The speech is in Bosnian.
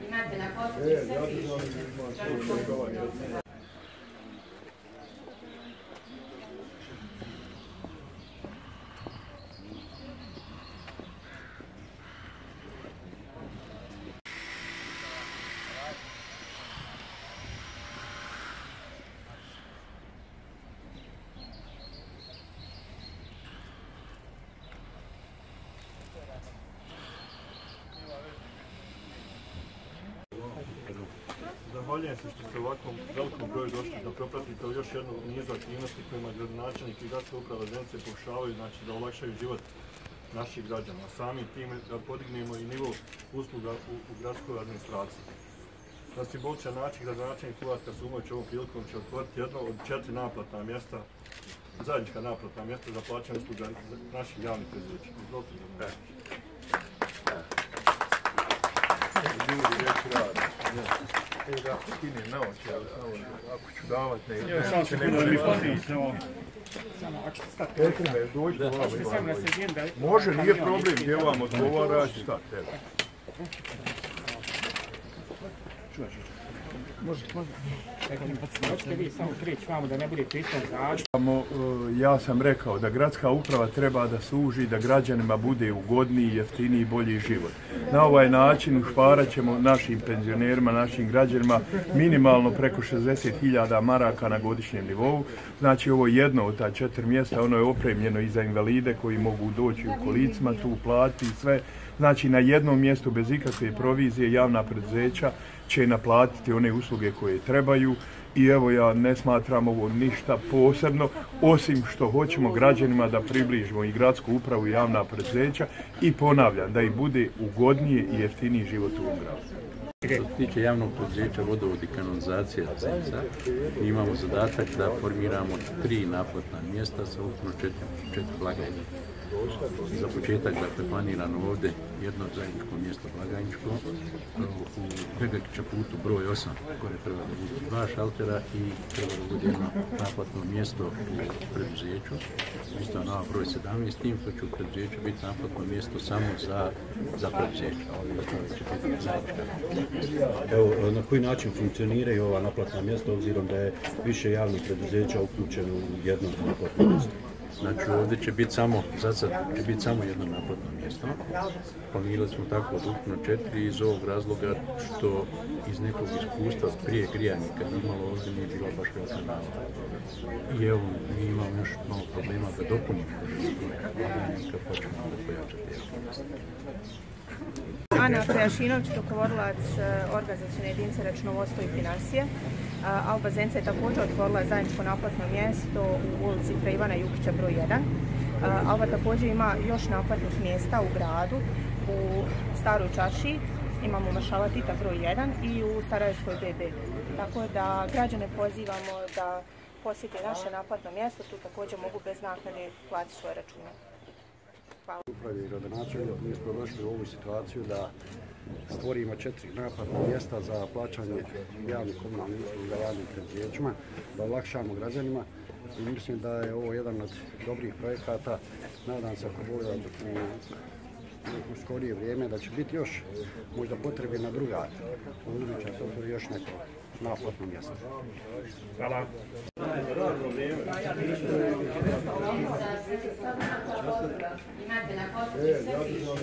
Imate na posuđe sve pišete. Zahvaljujem se što ste u ovakvom velikom broju došli da propratite još jednu nizu aktivnosti kojima gradonačelnik i gradska uprava Zenice pokušavaju da olakšaju život naših građana, a samim time da podignemo i nivo usluga u gradskoj administraciji. Na simboličan način gradonačelnik Hrvatska Sumović ovom prilikom će otvoriti jedno od 4 naplatna mjesta, zajednička naplatna mjesta za plaćanje usluga naših javnih preduzeća. Da skinem na oči, ali ako ću davat ne... Evo, samo sekundu da mi postavite ovo. Petrme, dođi do vama. Može, nije problem, gdje vam odgovara, ću stati, evo. Može. Hoćete vi samo prijeći vamo da ne bude pritom gradu. Ja sam rekao da gradska uprava treba da služi da građanima bude ugodniji, jeftiniji i bolji život. Na ovaj način ušparat ćemo našim penzionerima, našim građanima minimalno preko 60.000 maraka na godišnjem nivou. Znači ovo je jedno od ta 4 mjesta, ono je opremljeno i za invalide koji mogu doći u kolicima, tu platiti i sve. Znači na jednom mjestu bez ikakve provizije javna preduzeća će naplatiti one usluge koje trebaju i evo ja ne smatram ovo ništa posebno, osim što hoćemo građanima da približimo i gradsku upravu i javna preduzeća i ponavljam da im bude ugodnije i jeftiniji život u ovom gradu. Što se tiče javnog poduzeća vodovod i kanalizacija Zenica, mi imamo zadatak da formiramo 3 naplatna mjesta sa ukupno 4 blagajne. Za početak, dakle, planirano ovdje jedno zajedničko mjesto blagajničko u Pregakića putu broj 8, koje treba da budu 2 šaltera i treba da bude jedno naplatno mjesto u preduzeću, isto na broj 17, tim što će u preduzeću biti naplatno mjesto samo za preduzeće. Evo, na koji način funkcioniraju ova naplatna mjesta, obzirom da je više javnih preduzeća uključeno u jedno naplatno mjesto? Znači ovdje će biti samo, za sad će biti samo jedno naplatno mjesto. Planirali smo tako od ukupno 4 iz ovog razloga što iz nekog iskustva prije grijanja kad imalo ovdje nije bilo baš velika navod. I evo mi imamo još malo problema da dopunimo blagajnika pa ćemo da pojačati aktivnosti. Ana Prejašinović, rukovodilac organizacione jedinice računovodstvo i financije. Alba Zenica je također otvorila zajedničko naplatno mjesto u ulici Fra Ivana Jukića broj 1. Alba također ima još naplatnih mjesta u gradu, u Staroj Čaršiji, imamo Maršala Tita broj 1 i u Sarajevskoj BB. Tako da građane pozivamo da posjete naše naplatno mjesto, tu također mogu bez naknade platiti svoje račune. Hvala. Upravi i gradonačelnik, mi smo došli u ovu situaciju da stvorimo 4 naplatna mjesta za plaćanje javnih komunalnih usluga javnim preduzećima, da olakšamo građanima i mislim da je ovo jedan od dobrih projekata. Nadam se ako bude u skorije vrijeme da će biti još možda potrebna druga područja, se otvori još neko naplatno mjesto. Hvala. Imate na posuđe sve pišete.